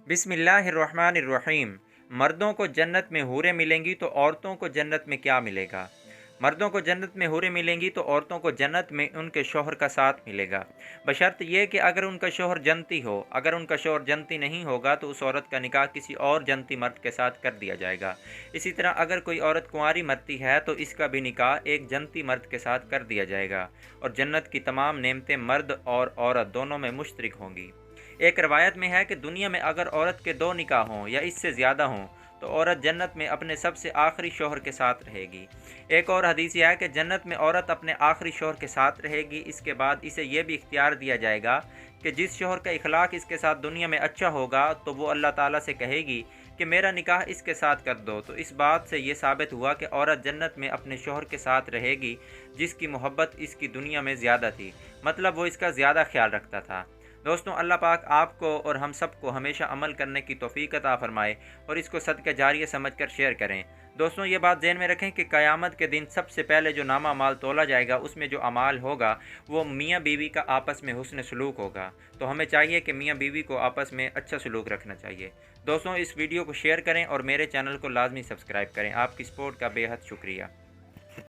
बिस्मिल्लाहिर्रहमानिर्रहीम। मर्दों को जन्नत में हूरें मिलेंगी तो औरतों को जन्नत में क्या मिलेगा? मर्दों को जन्नत में हूरें मिलेंगी तो औरतों को जन्नत में उनके शौहर का साथ मिलेगा, बशर्त ये कि अगर उनका शौहर जन्नती हो। अगर उनका शौहर जन्नती नहीं होगा तो उस औरत का निकाह किसी और जन्नती मर्द के साथ कर दिया जाएगा। इसी तरह अगर कोई औरत कुंवारी मरती है तो इसका भी निकाह एक जन्नती मर्द के साथ कर दिया जाएगा और जन्नत की तमाम नेमतें मर्द और औरत दोनों में मुश्तरक होंगी। एक रवायत में है कि दुनिया में अगर औरत के 2 निकाह हों या इससे ज़्यादा हों तो औरत जन्नत में अपने सबसे आखिरी शौहर के साथ रहेगी। एक और हदीस यह है कि जन्नत में औरत अपने आखिरी शौहर के साथ रहेगी। इसके बाद इसे यह भी इख्तियार दिया जाएगा कि जिस शौहर का इखलाक इसके साथ दुनिया में अच्छा होगा तो वो अल्लाह ताला से कहेगी कि मेरा निकाह इसके साथ कर दो। तो इस बात से ये साबित हुआ कि औरत जन्नत में अपने शौहर के साथ रहेगी जिसकी मोहब्बत इसकी दुनिया में ज़्यादा थी, मतलब वो इसका ज़्यादा ख्याल रखता था। दोस्तों, अल्लाह पाक आपको और हम सबको हमेशा अमल करने की तौफीक अता फरमाए और इसको सदका जारिया समझकर शेयर करें। दोस्तों, ये बात ज़हन में रखें कि क़यामत के दिन सबसे पहले जो नामा माल तोला जाएगा उसमें जो अमाल होगा वो मियाँ बीवी का आपस में हुस्न सलूक होगा। तो हमें चाहिए कि मियाँ बीवी को आपस में अच्छा सलूक रखना चाहिए। दोस्तों, इस वीडियो को शेयर करें और मेरे चैनल को लाजमी सब्सक्राइब करें। आपकी सपोर्ट का बेहद शुक्रिया।